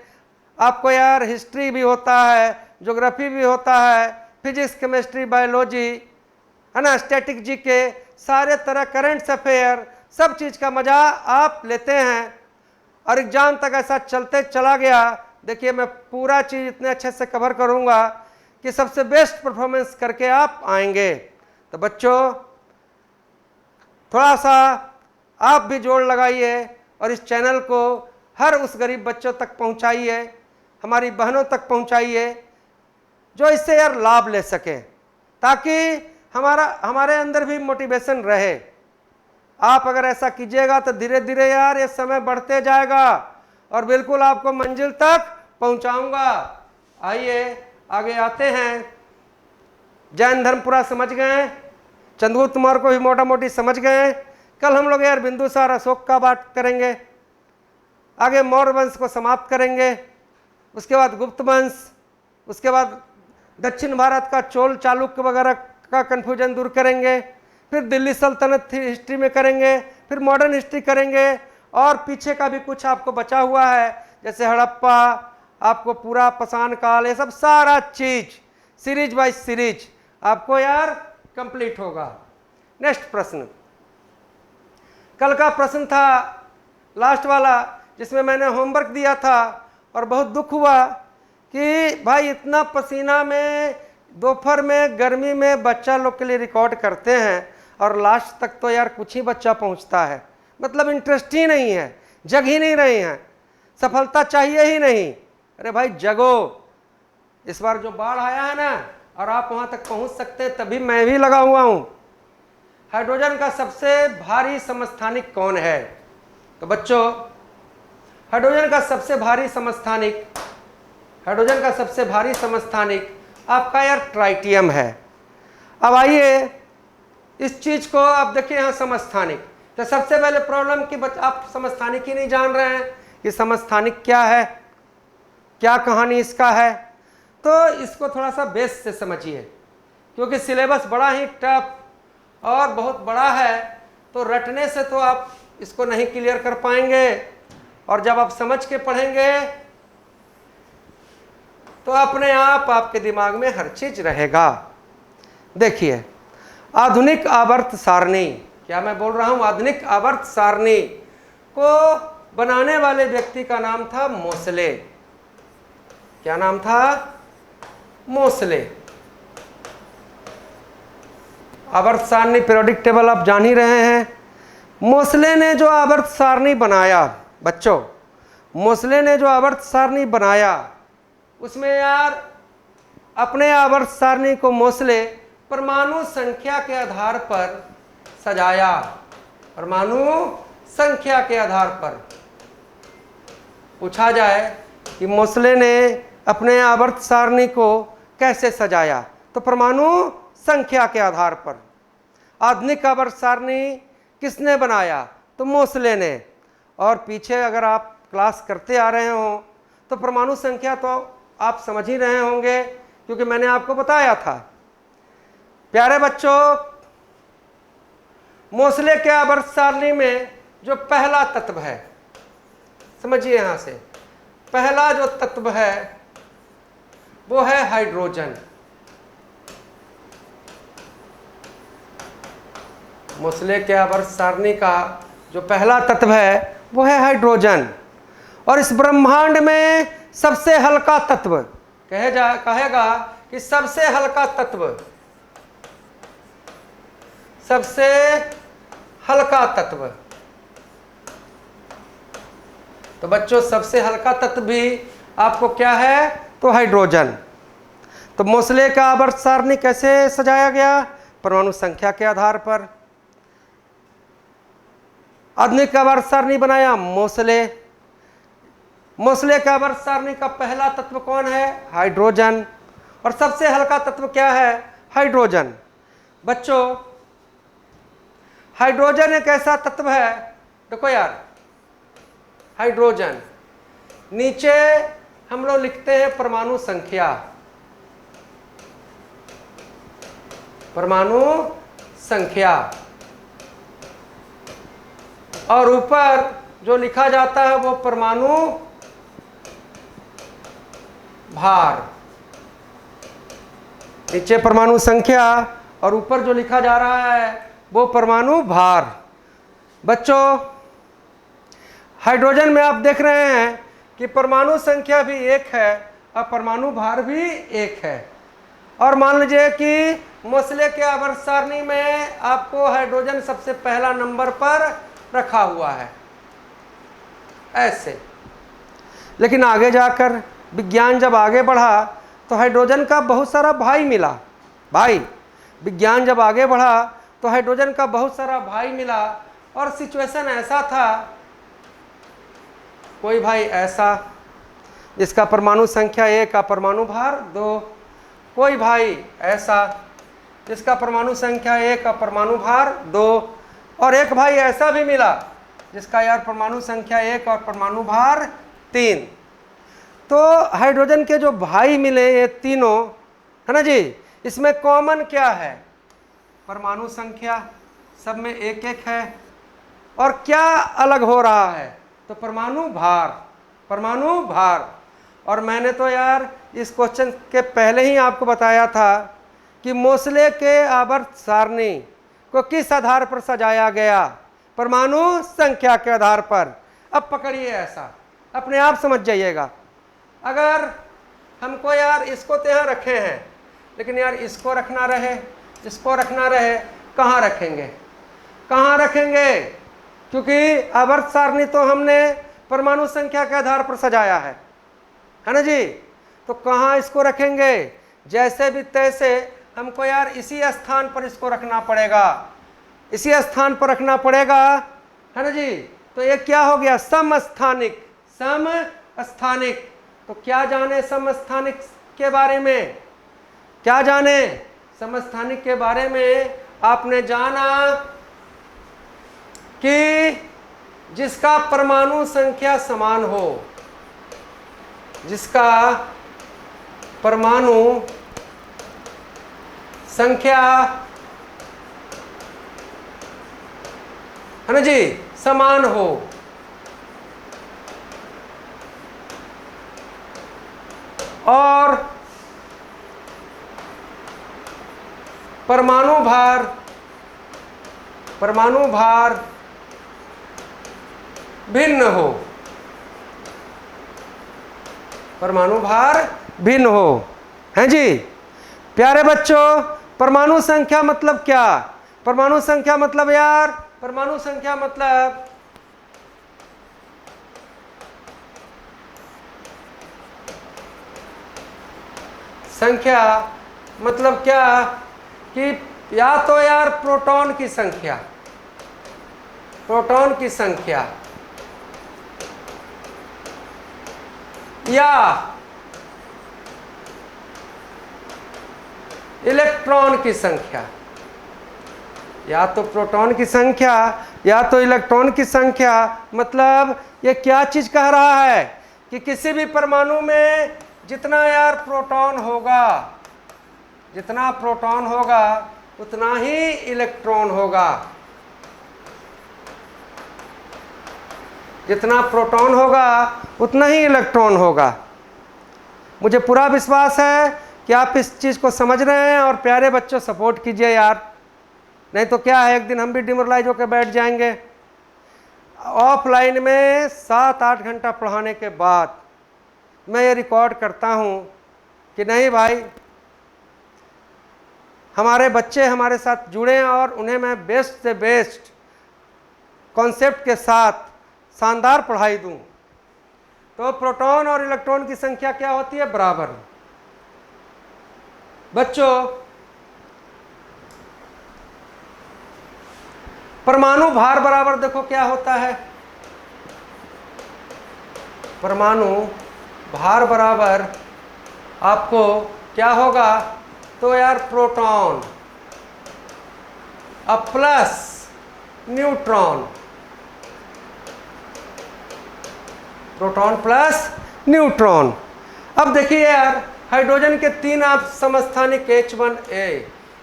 आपको यार हिस्ट्री भी होता है, ज्योग्राफी भी होता है, फिजिक्स केमिस्ट्री बायोलॉजी है ना, स्टैटिक जीके, सारे तरह करंट अफेयर, सब चीज़ का मज़ा आप लेते हैं और एग्ज़ाम तक ऐसा चलते चला गया। देखिए, मैं पूरा चीज़ इतने अच्छे से कवर करूँगा कि सबसे बेस्ट परफॉर्मेंस करके आप आएंगे। तो बच्चों, थोड़ा सा आप भी जोड़ लगाइए और इस चैनल को हर उस गरीब बच्चों तक पहुंचाइए, हमारी बहनों तक पहुंचाइए जो इससे यार लाभ ले सकें, ताकि हमारे अंदर भी मोटिवेशन रहे। आप अगर ऐसा कीजिएगा तो धीरे धीरे यार ये समय बढ़ते जाएगा और बिल्कुल आपको मंजिल तक पहुंचाऊंगा। आइए आगे आते हैं। जैन धर्म पूरा समझ गए, चंद्रगुप्त मौर्य को भी मोटा मोटी समझ गए। कल हम लोग यार बिंदुसार अशोक का बात करेंगे, आगे मौर्य वंश को समाप्त करेंगे, उसके बाद गुप्त वंश, उसके बाद दक्षिण भारत का चोल चालुक्य वगैरह का कन्फ्यूजन दूर करेंगे, फिर दिल्ली सल्तनत हिस्ट्री में करेंगे, फिर मॉडर्न हिस्ट्री करेंगे और पीछे का भी कुछ आपको बचा हुआ है जैसे हड़प्पा, आपको पूरा पाषाण काल, ये सब सारा चीज सीरीज बाय सीरीज आपको यार कंप्लीट होगा। नेक्स्ट प्रश्न, कल का प्रश्न था लास्ट वाला जिसमें मैंने होमवर्क दिया था और बहुत दुख हुआ कि भाई इतना पसीना में दोपहर में गर्मी में बच्चा लोग के लिए रिकॉर्ड करते हैं और लास्ट तक तो यार कुछ ही बच्चा पहुंचता है, मतलब इंटरेस्ट ही नहीं है, जग ही नहीं रहे हैं, सफलता चाहिए ही नहीं। अरे भाई जगो, इस बार जो बाढ़ आया है ना और आप वहां तक पहुंच सकते हैं तभी मैं भी लगा हुआ हूं। हाइड्रोजन का सबसे भारी समस्थानिक कौन है? तो बच्चों, हाइड्रोजन का सबसे भारी समस्थानिक आपका यार ट्राइटियम है। अब आइए इस चीज को आप देखिए यहाँ समस्थानिक। तो सबसे पहले प्रॉब्लम कि आप समस्थानिक ही नहीं जान रहे हैं कि समस्थानिक क्या है, क्या कहानी इसका है। तो इसको थोड़ा सा बेस से समझिए क्योंकि सिलेबस बड़ा ही टफ और बहुत बड़ा है, तो रटने से तो आप इसको नहीं क्लियर कर पाएंगे और जब आप समझ के पढ़ेंगे तो अपने आप आपके दिमाग में हर चीज रहेगा। देखिए, आधुनिक आवर्त सारणी, क्या मैं बोल रहा हूं? आधुनिक आवर्त सारणी को बनाने वाले व्यक्ति का नाम था मोसले। क्या नाम था? मोसले। आवर्त सारणी पीरियोडिक टेबल आप जान ही रहे हैं। मोसले ने जो आवर्त सारणी बनाया बच्चों, मोसले ने जो आवर्त सारणी बनाया उसमें यार अपने आवर्त सारणी को मोसले परमाणु संख्या के आधार पर सजाया। परमाणु संख्या के आधार पर पूछा जाए कि मोसले ने अपने आवर्त सारणी को कैसे सजाया, तो परमाणु संख्या के आधार पर। आधुनिक आवर्त सारणी किसने बनाया, तो मोसले ने। और पीछे अगर आप क्लास करते आ रहे हो तो परमाणु संख्या तो आप समझ ही रहे होंगे, क्योंकि मैंने आपको बताया था। प्यारे बच्चों, मोसले के आवर्त सारणी में जो पहला तत्व है, समझिए यहां से, पहला जो तत्व है वो है हाइड्रोजन। मोसले के आवर्त सारणी का जो पहला तत्व है वो है हाइड्रोजन। और इस ब्रह्मांड में सबसे हल्का तत्व कहेगा कि सबसे हल्का तत्व, सबसे हल्का तत्व। तो बच्चों, सबसे हल्का तत्व भी आपको क्या है, तो हाइड्रोजन। तो मोसले का आवर्त सारणी कैसे सजाया गया, परमाणु संख्या के आधार पर। आधुनिक आवर्त सारणी बनाया मोसले। मोसले का आवर्त सारणी का पहला तत्व कौन है, हाइड्रोजन। और सबसे हल्का तत्व क्या है, हाइड्रोजन। बच्चों, हाइड्रोजन एक ऐसा तत्व है, देखो यार, हाइड्रोजन, नीचे हम लोग लिखते हैं परमाणु संख्या, परमाणु संख्या, और ऊपर जो लिखा जाता है वो परमाणु भार। नीचे परमाणु संख्या और ऊपर जो लिखा जा रहा है वो परमाणु भार। बच्चों, हाइड्रोजन में आप देख रहे हैं कि परमाणु संख्या भी एक है और परमाणु भार भी एक है। और मान लीजिए कि मोसले के आवर्त सारणी में आपको हाइड्रोजन सबसे पहला नंबर पर रखा हुआ है, ऐसे। लेकिन आगे जाकर विज्ञान जब आगे बढ़ा तो हाइड्रोजन का बहुत सारा भाई मिला। भाई, विज्ञान जब आगे बढ़ा तो हाइड्रोजन का बहुत सारा भाई मिला। और सिचुएशन ऐसा था, कोई भाई ऐसा जिसका परमाणु संख्या 1 और परमाणु भार 2, कोई भाई ऐसा जिसका परमाणु संख्या 1 और परमाणु भार 2, और एक भाई ऐसा भी मिला जिसका यार परमाणु संख्या 1 और परमाणु भार 3। तो हाइड्रोजन के जो भाई मिले ये तीनों, है ना जी, इसमें कॉमन क्या है, परमाणु संख्या सब में 1-1 है। और क्या अलग हो रहा है, तो परमाणु भार, परमाणु भार। और मैंने तो यार इस क्वेश्चन के पहले ही आपको बताया था कि मोसले के आवर्त सारणी को किस आधार पर सजाया गया, परमाणु संख्या के आधार पर। अब पकड़िए ऐसा, अपने आप समझ जाइएगा। अगर हमको यार इसको तो यहाँ रखे हैं, लेकिन यार इसको रखना रहे, इसको रखना रहे, कहाँ रखेंगे, कहाँ रखेंगे, क्योंकि आवर्त सारणी तो हमने परमाणु संख्या के आधार पर सजाया है ना जी। तो कहाँ इसको रखेंगे, जैसे भी तैसे हमको यार इसी स्थान पर इसको रखना पड़ेगा, इसी स्थान पर रखना पड़ेगा, है ना जी। तो ये क्या हो गया, समस्थानिक, समस्थानिक। तो क्या जाने समस्थानिक के बारे में, क्या जाने समस्थानिक के बारे में, आपने जाना कि जिसका परमाणु संख्या समान हो, जिसका परमाणु संख्या, है ना जी, समान हो, और परमाणु भार, परमाणु भार भिन्न हो, परमाणु भार भिन्न हो, हैं जी। प्यारे बच्चों, परमाणु संख्या मतलब क्या, परमाणु संख्या मतलब यार, परमाणु संख्या मतलब संख्या मतलब क्या कि या तो यार प्रोटॉन की संख्या, प्रोटॉन की संख्या, या इलेक्ट्रॉन की संख्या, या तो प्रोटॉन की संख्या या तो इलेक्ट्रॉन की संख्या। मतलब ये क्या चीज कह रहा है कि किसी भी परमाणु में जितना यार प्रोटॉन होगा, जितना प्रोटॉन होगा उतना ही इलेक्ट्रॉन होगा, जितना प्रोटॉन होगा उतना ही इलेक्ट्रॉन होगा। मुझे पूरा विश्वास है कि आप इस चीज़ को समझ रहे हैं। और प्यारे बच्चों सपोर्ट कीजिए यार, नहीं तो क्या है, एक दिन हम भी डिमोरलाइज होकर बैठ जाएंगे। ऑफलाइन में 7-8 घंटा पढ़ाने के बाद मैं ये रिकॉर्ड करता हूँ कि नहीं भाई, हमारे बच्चे हमारे साथ जुड़े और उन्हें मैं बेस्ट से बेस्ट कॉन्सेप्ट के साथ शानदार पढ़ाई दूँ। तो प्रोटॉन और इलेक्ट्रॉन की संख्या क्या होती है? बराबर। बच्चों परमाणु भार बराबर देखो क्या होता है, परमाणु भार बराबर आपको क्या होगा? तो यार प्रोटॉन अब plus neutron, proton plus neutron. अब देखिए यार, हाइड्रोजन के 3 आप समस्थानिक H1A,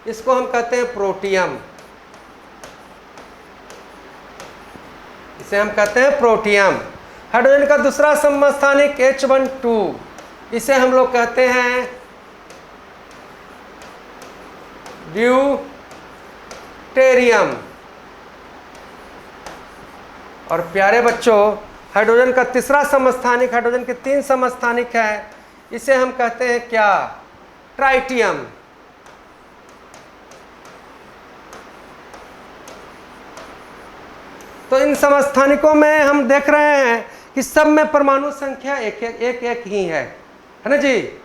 इसको हम कहते हैं प्रोटियम, इसे हम कहते हैं प्रोटियम। हाइड्रोजन का दूसरा समस्थानिक H12, इसे हम लोग कहते हैं ड्यूटेरियम। और प्यारे बच्चों हाइड्रोजन का तीसरा समस्थानिक, हाइड्रोजन के 3 समस्थानिक है, इसे हम कहते हैं क्या? ट्राइटियम। तो इन समस्थानिकों में हम देख रहे हैं कि सब में परमाणु संख्या एक ही है ना जी।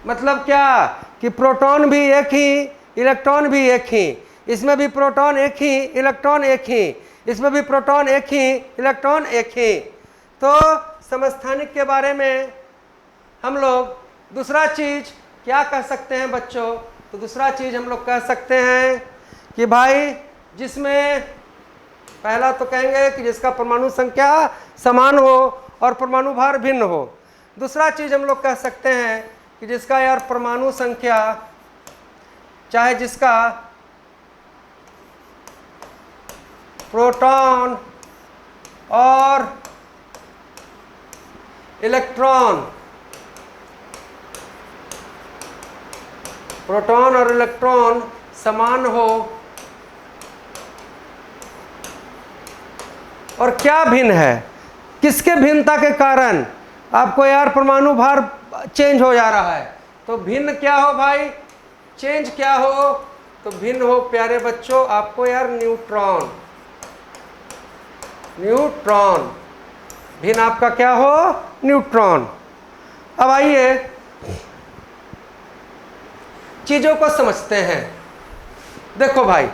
मतलब क्या कि प्रोटॉन भी एक ही, इलेक्ट्रॉन भी एक ही, इसमें भी प्रोटॉन एक ही, इलेक्ट्रॉन एक ही, इसमें भी प्रोटॉन एक ही, इलेक्ट्रॉन एक ही। तो समस्थानिक के बारे में हम लोग दूसरा चीज क्या कह सकते हैं बच्चों? तो दूसरा चीज हम लोग कह सकते हैं कि भाई जिसमें पहला तो कहेंगे कि जिसका परमाणु संख्या समान हो और परमाणु भार भिन्न हो। दूसरा चीज हम लोग कह सकते हैं कि जिसका यार परमाणु संख्या, चाहे जिसका प्रोटॉन और इलेक्ट्रॉन, प्रोटॉन और इलेक्ट्रॉन समान हो। और क्या भिन्न है? किसके भिन्नता के कारण आपको यार परमाणु भार चेंज हो जा रहा है? तो भिन्न क्या हो भाई? चेंज क्या हो? तो भिन्न हो प्यारे बच्चों आपको यार न्यूट्रॉन, न्यूट्रॉन भिन्न आपका क्या हो? न्यूट्रॉन। अब आइए चीजों को समझते हैं। देखो भाई,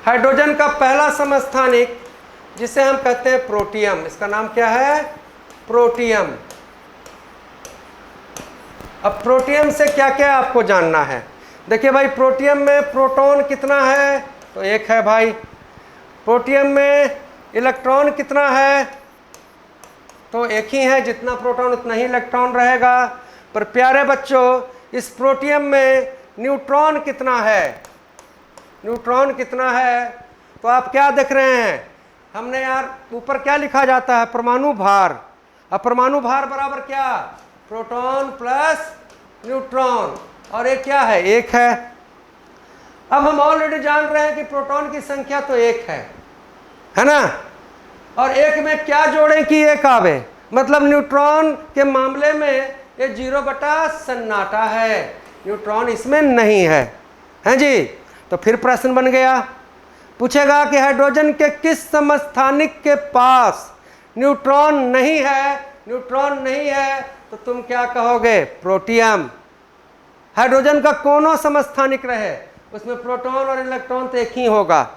हाइड्रोजन का पहला समस्थानिक जिसे हम कहते हैं प्रोटियम, इसका नाम क्या है? प्रोटियम। अब प्रोटियम से क्या क्या आपको जानना है? देखिए भाई, प्रोटियम में प्रोटॉन कितना है? तो एक है भाई। प्रोटियम में इलेक्ट्रॉन कितना है? तो एक ही है, जितना प्रोटॉन उतना ही इलेक्ट्रॉन रहेगा। पर प्यारे बच्चों इस प्रोटियम में न्यूट्रॉन कितना है? न्यूट्रॉन कितना है? तो आप क्या देख रहे हैं? हमने यार ऊपर क्या लिखा जाता है? परमाणु भार। अब परमाणु भार बराबर क्या? Proton plus neutron. और एक क्या है? एक है। अब हम ऑलरेडी जान रहे हैं कि प्रोटॉन की संख्या तो एक है ना। और एक में क्या जोड़ें कि एक आवे? मतलब न्यूट्रॉन के मामले में ये 0 बटा सन्नाटा है, न्यूट्रॉन इसमें नहीं है जी। तो फिर प्रश्न बन गया, पूछेगा कि हाइड्रोजन के किस समस्थानिक के पास न्यूट्रॉन नहीं है? न्यूट्रॉन नहीं है तो तुम क्या कहोगे? प्रोटियम। हाइड्रोजन का कौन समस्थानिक रहे? उसमें प्रोटॉन और इलेक्ट्रॉन तो एक ही होगा,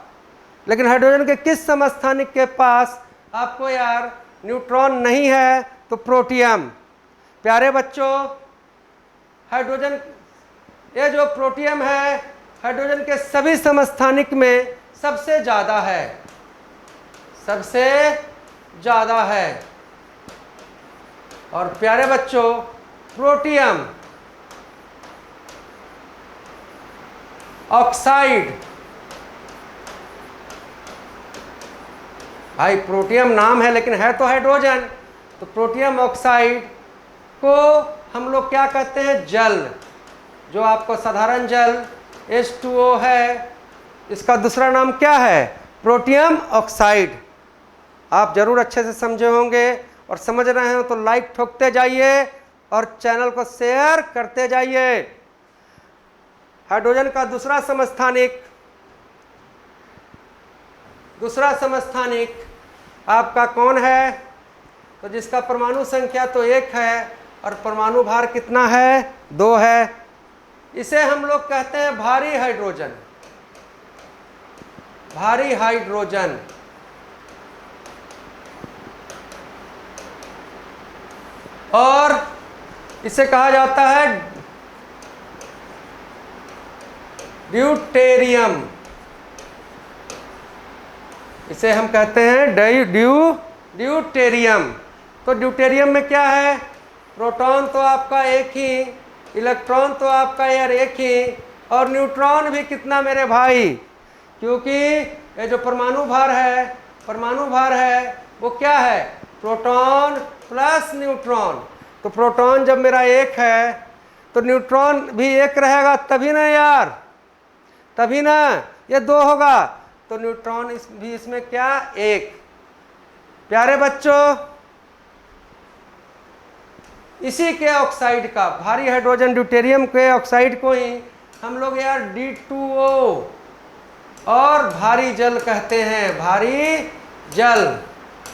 लेकिन हाइड्रोजन के किस समस्थानिक के पास आपको यार न्यूट्रॉन नहीं है? तो प्रोटियम। प्यारे बच्चों, हाइड्रोजन, ये जो प्रोटियम है हाइड्रोजन के सभी समस्थानिक में सबसे ज़्यादा है, सबसे ज़्यादा है। और प्यारे बच्चों, प्रोटियम ऑक्साइड, भाई प्रोटियम नाम है लेकिन है तो हाइड्रोजन, तो प्रोटियम ऑक्साइड को हम लोग क्या कहते हैं? जल। जो आपको साधारण जल H2O है, इसका दूसरा नाम क्या है? Protium oxide. आप जरूर अच्छे से समझे होंगे, और समझ रहे हो तो लाइक ठोकते जाइए और चैनल को शेयर करते जाइए। हाइड्रोजन का दूसरा समस्थानिक आपका कौन है? तो जिसका परमाणु संख्या तो 1 है और परमाणु भार कितना है? 2 है। इसे हम लोग कहते हैं भारी हाइड्रोजन, भारी हाइड्रोजन। और इसे कहा जाता है ड्यूटेरियम। इसे हम कहते हैं ड्यूटेरियम। तो ड्यूटेरियम में क्या है? प्रोटॉन तो आपका एक ही, इलेक्ट्रॉन तो आपका यार एक ही, और न्यूट्रॉन भी कितना मेरे भाई? क्योंकि ये जो परमाणु भार है वो क्या है? Proton plus neutron. तो प्रोटॉन जब मेरा 1 है तो न्यूट्रॉन भी 1 रहेगा, तभी ना यार, तभी ना ये 2 होगा। तो न्यूट्रॉन भी इसमें क्या? 1। प्यारे बच्चों, इसी के ऑक्साइड का, भारी हाइड्रोजन ड्यूटेरियम के ऑक्साइड को ही हम लोग यार D2O और भारी जल कहते हैं, भारी जल।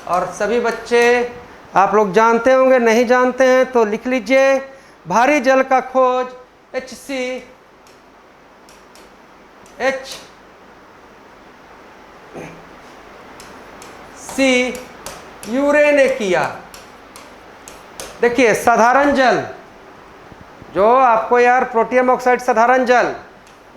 और सभी बच्चे आप लोग जानते होंगे, नहीं जानते हैं तो लिख लीजिए। भारी जल का खोज HC यूरे ने किया। देखिए साधारण जल, जो आपको यार प्रोटियम ऑक्साइड साधारण जल,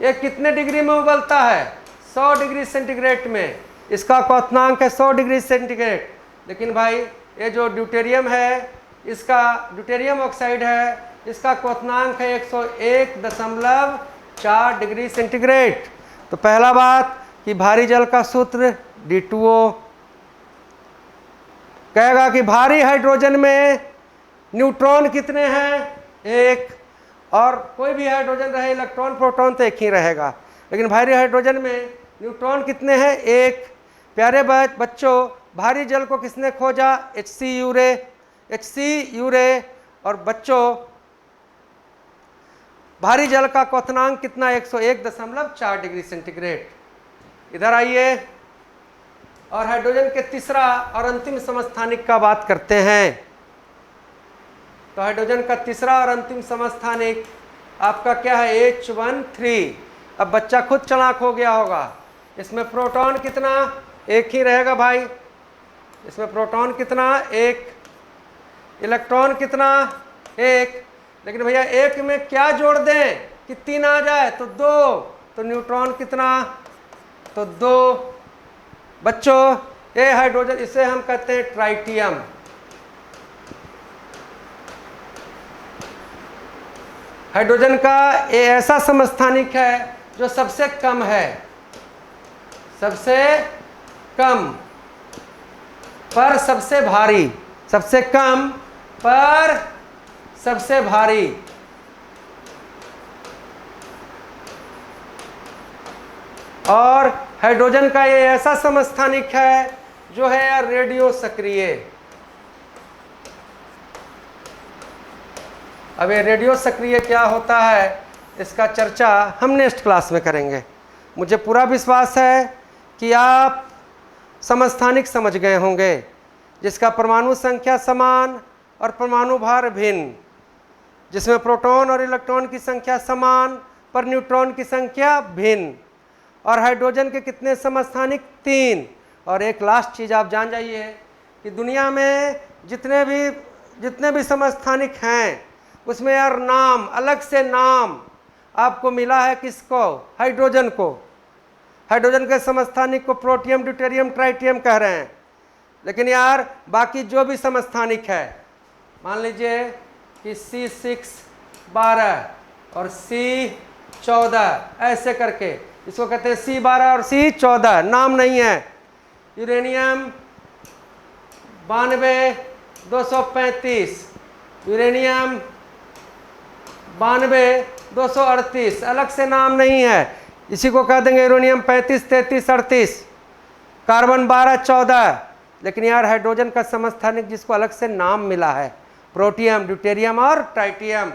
ये कितने डिग्री में उबलता है? 100 डिग्री सेंटीग्रेड में। इसका क्वथनांक है 100 डिग्री सेंटीग्रेड। लेकिन भाई ये जो ड्यूटेरियम है, इसका ड्यूटेरियम ऑक्साइड है, इसका क्वथनांक है 101.4 डिग्री सेंटीग्रेड। तो पहला बात कि भारी जल का सूत्र D2O। कहेगा कि भारी हाइड्रोजन में न्यूट्रॉन कितने हैं? 1। और कोई भी हाइड्रोजन रहे, इलेक्ट्रॉन प्रोटॉन तो एक ही रहेगा, लेकिन भारी हाइड्रोजन में न्यूट्रॉन कितने हैं? 1। प्यारे बच्चों, भारी जल को किसने खोजा? HC यूरे। और बच्चों, भारी जल का क्वथनांक कितना? 101.4 डिग्री सेंटीग्रेड। इधर आइए और हाइड्रोजन के तीसरा और अंतिम समस्थानिक का बात करते हैं। तो हाइड्रोजन का तीसरा और अंतिम समस्थानिक आपका क्या है? H13। अब बच्चा खुद चालाक हो गया होगा। इसमें प्रोटॉन कितना? 1 ही रहेगा भाई। इसमें प्रोटॉन कितना? 1। इलेक्ट्रॉन कितना? 1। लेकिन भैया 1 में क्या जोड़ दें कि 3 आ जाए? तो 2। तो न्यूट्रॉन कितना? तो 2। बच्चों, ये हाइड्रोजन, इसे हम कहते हैं ट्राइटियम। हाइड्रोजन का ये ऐसा समस्थानिक है जो सबसे कम है, सबसे कम पर सबसे भारी, सबसे कम पर सबसे भारी। और हाइड्रोजन का ये ऐसा समस्थानिक है जो है रेडियो सक्रिय। अब ये रेडियो सक्रिय क्या होता है, इसका चर्चा हम नेक्स्ट क्लास में करेंगे। मुझे पूरा विश्वास है कि आप समस्थानिक समझ गए होंगे, जिसका परमाणु संख्या समान और परमाणु भार भिन्न, जिसमें प्रोटॉन और इलेक्ट्रॉन की संख्या समान पर न्यूट्रॉन की संख्या भिन्न। और हाइड्रोजन के कितने समस्थानिक? 3। और एक लास्ट चीज़ आप जान जाइए कि दुनिया में जितने भी समस्थानिक हैं उसमें यार नाम, अलग से नाम आपको मिला है किसको? हाइड्रोजन को। हाइड्रोजन के समस्थानिक को प्रोटियम, ड्यूटेरियम, ट्राइटियम कह रहे हैं। लेकिन यार बाकी जो भी समस्थानिक है, मान लीजिए कि C6 12 और C14, ऐसे करके इसको कहते हैं C12 और C14, नाम नहीं है। यूरेनियम 92 235, यूरेनियम 92 238, अलग से नाम नहीं है। इसी को कह देंगे यूरेनियम 35 33 38, कार्बन 12 14। लेकिन यार हाइड्रोजन का समस्थानिक जिसको अलग से नाम मिला है, प्रोटियम, ड्यूटेरियम और ट्राइटियम।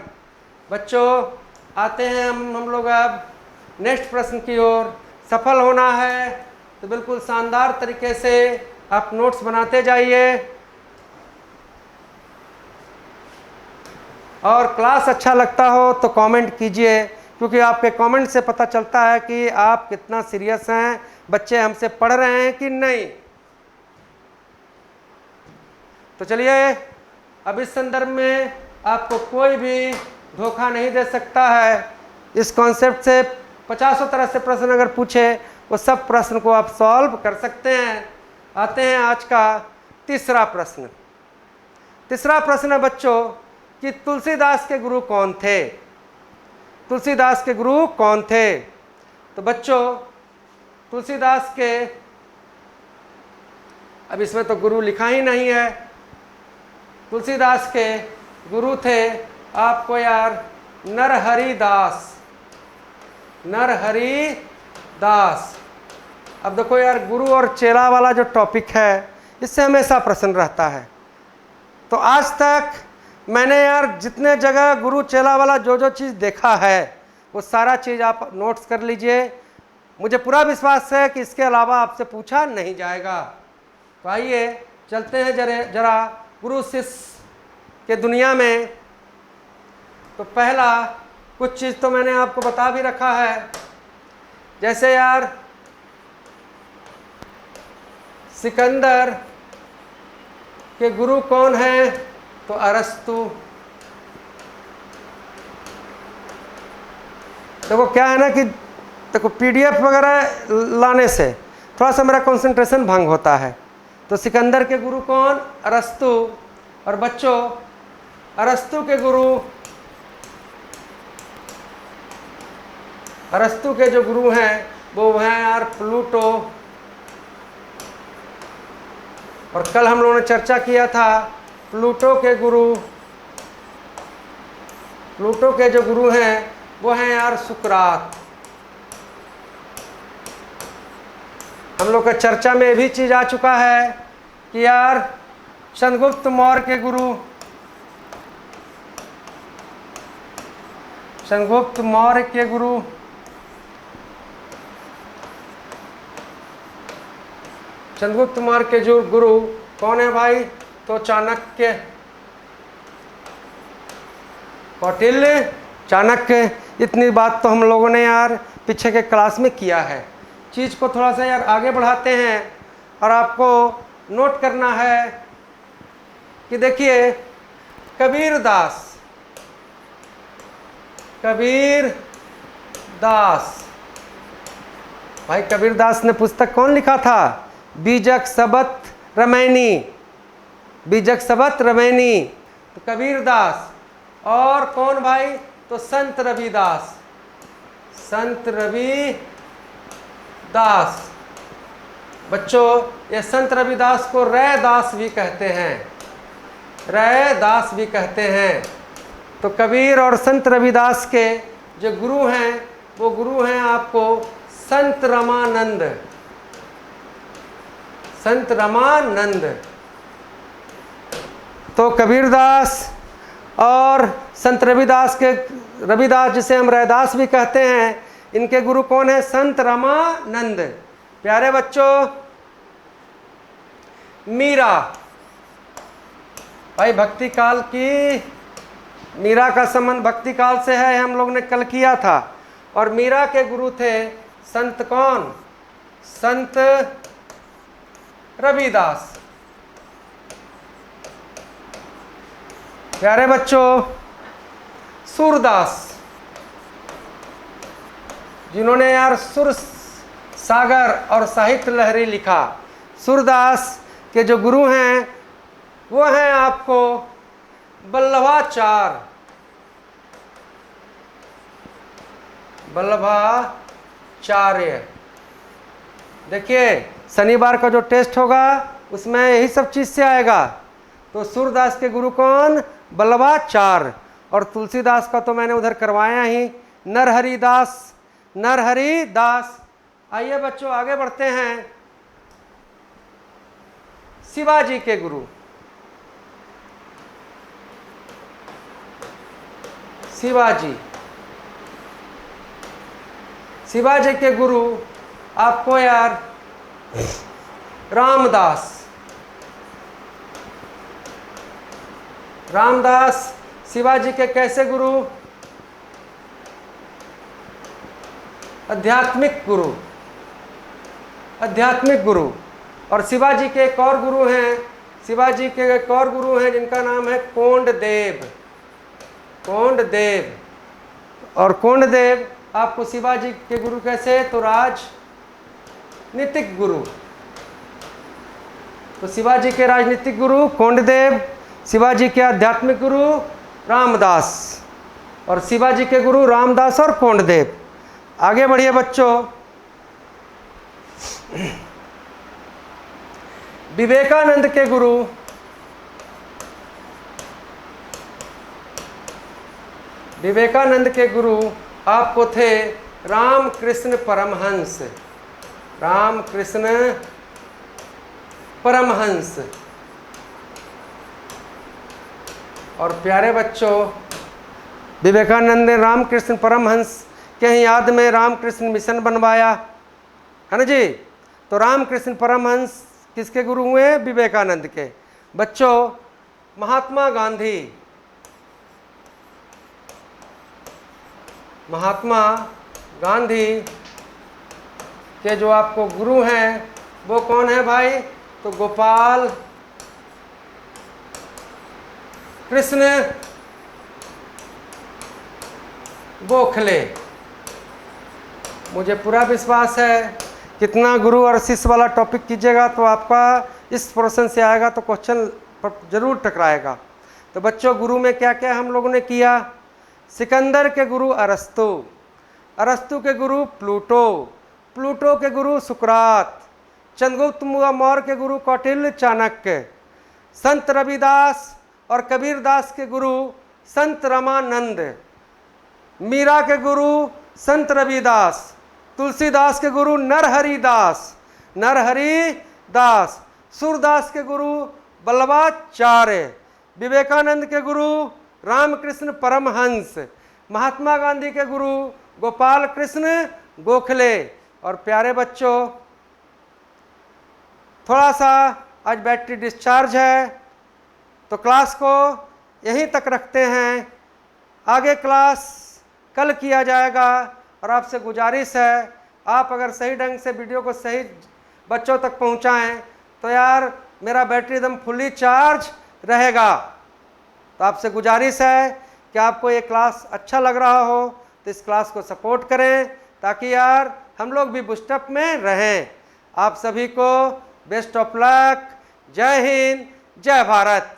बच्चों आते हैं हम लोग अब नेक्स्ट प्रश्न की ओर। सफल होना है तो बिल्कुल शानदार तरीके से आप नोट्स बनाते जाइए, और क्लास अच्छा लगता हो तो कमेंट कीजिए, क्योंकि आपके कमेंट से पता चलता है कि आप कितना सीरियस हैं, बच्चे हमसे पढ़ रहे हैं कि नहीं। तो चलिए, अब इस संदर्भ में आपको कोई भी धोखा नहीं दे सकता है। इस कॉन्सेप्ट से 50 तरह से प्रश्न अगर पूछे वो सब प्रश्न को आप सॉल्व कर सकते हैं। आते हैं आज का तीसरा प्रश्न। तीसरा प्रश्न है बच्चों कि तुलसीदास के गुरु कौन थे? तुलसीदास के गुरु कौन थे? तो बच्चों तुलसीदास के, अब इसमें तो गुरु लिखा ही नहीं है। तुलसीदास के गुरु थे आपको यार नरहरि दास, नरहरि दास। अब देखो यार, गुरु और चेला वाला जो टॉपिक है इससे हमेशा प्रश्न रहता है। तो आज तक मैंने यार जितने जगह गुरु चेला वाला जो चीज़ देखा है वो सारा चीज़ आप नोट्स कर लीजिए। मुझे पूरा विश्वास है कि इसके अलावा आपसे पूछा नहीं जाएगा। तो आइए चलते हैं जरा गुरु शिष्य के दुनिया में। तो पहला कुछ चीज़ तो मैंने आपको बता भी रखा है, जैसे यार सिकंदर के गुरु कौन है? तो अरस्तु। देखो क्या है ना कि देखो PDF वगैरह लाने से थोड़ा सा मेरा कंसंट्रेशन भंग होता है। तो सिकंदर के गुरु कौन? अरस्तु। और बच्चों अरस्तु के गुरु, अरस्तु के जो गुरु हैं वो हैं यार प्लूटो। और कल हम लोगों ने चर्चा किया था प्लूटो के गुरु, प्लूटो के जो गुरु हैं वो हैं यार सुकरात। हम लोग का चर्चा में भी चीज़ आ चुका है कि यार चंद्रगुप्त मौर्य के गुरु, चंद्रगुप्त मौर्य के गुरु चंद्रगुप्त मौर्य के जो गुरु कौन है भाई? तो चाणक्य, कौटिल्य, चाणक्य। इतनी बात तो हम लोगों ने यार पीछे के क्लास में किया है। चीज़ को थोड़ा सा यार आगे बढ़ाते हैं और आपको नोट करना है कि देखिए कबीर दास, कबीर दास, भाई कबीर दास ने पुस्तक कौन लिखा था? बीजक सबत रमैनी, बीजक सबत रमैनी। तो कबीर दास। और कौन भाई? तो संत रविदास, संत रविदास। बच्चों ये संत रविदास को रैदास भी कहते हैं, रैदास भी कहते हैं। तो कबीर और संत रविदास के जो गुरु हैं वो गुरु हैं आपको संत रमानंद, संत रमानंद। तो कबीरदास और संत रविदास के, रविदास जिसे हम रैदास भी कहते हैं, इनके गुरु कौन है? संत रमानंद। प्यारे बच्चों मीरा, भाई भक्ति काल की, मीरा का संबंध भक्ति काल से है, हम लोग ने कल किया था। और मीरा के गुरु थे संत कौन? संत रविदास। प्यारे बच्चों, सूरदास, जिन्होंने यार सुर सागर और साहित्य लहरी लिखा, सूरदास के जो गुरु हैं वो हैं आपको वल्लभाचार्य। वल्लभाचार्य। देखिए शनिवार का जो टेस्ट होगा उसमें यही सब चीज से आएगा। तो सूरदास के गुरु कौन? वल्लभाचार्य। और तुलसीदास का तो मैंने उधर करवाया ही, नरहरिदास। नरहरिदास। आइए बच्चों आगे बढ़ते हैं। शिवाजी के गुरु, शिवाजी। शिवाजी के गुरु आपको यार रामदास। रामदास शिवाजी के कैसे गुरु? आध्यात्मिक गुरु। आध्यात्मिक गुरु। और शिवाजी के एक और गुरु हैं, शिवाजी के एक और गुरु हैं जिनका नाम है कोंडदेव। कोंडदेव। और कोंडदेव आपको शिवाजी के गुरु कैसे? तो राजनीतिक गुरु। तो शिवाजी के राजनीतिक गुरु कोंडदेव, शिवाजी के आध्यात्मिक गुरु रामदास, और शिवाजी के गुरु रामदास और कोंडदेव। आगे बढ़िए बच्चों। विवेकानंद के गुरु, विवेकानंद के गुरु आपको थे रामकृष्ण परमहंस। रामकृष्ण परमहंस। और प्यारे बच्चों, विवेकानंद ने रामकृष्ण परमहंस के ही याद में रामकृष्ण मिशन बनवाया, है ना जी। तो रामकृष्ण परमहंस किसके गुरु हुए? विवेकानंद के। बच्चों, महात्मा गांधी, महात्मा गांधी के जो आपको गुरु हैं वो कौन है भाई? तो गोपाल कृष्ण गोखले। मुझे पूरा विश्वास है कितना गुरु और शिष्य वाला टॉपिक कीजिएगा तो आपका इस पोर्शन से आएगा तो क्वेश्चन जरूर टकराएगा। तो बच्चों, गुरु में क्या क्या हम लोगों ने किया? सिकंदर के गुरु अरस्तु, अरस्तु के गुरु प्लूटो, प्लूटो के गुरु सुकरात, चंद्रगुप्त मौर्य के गुरु कौटिल्य चाणक्य, संत रविदास और कबीरदास के गुरु संत रामानंद, मीरा के गुरु संत रविदास, तुलसीदास के गुरु नरहरिदास, नरहरिदास, सूरदास के गुरु वल्लभाचार्य, विवेकानंद के गुरु रामकृष्ण परमहंस, महात्मा गांधी के गुरु गोपाल कृष्ण गोखले। और प्यारे बच्चों, थोड़ा सा आज बैटरी डिस्चार्ज है तो क्लास को यहीं तक रखते हैं। आगे क्लास कल किया जाएगा और आपसे गुजारिश है आप अगर सही ढंग से वीडियो को सही बच्चों तक पहुंचाएं तो यार मेरा बैटरी एकदम फुल्ली चार्ज रहेगा। तो आपसे गुजारिश है कि आपको ये क्लास अच्छा लग रहा हो तो इस क्लास को सपोर्ट करें ताकि यार हम लोग भी बूस्टअप में रहें। आप सभी को बेस्ट ऑफ लक। जय हिंद, जय भारत।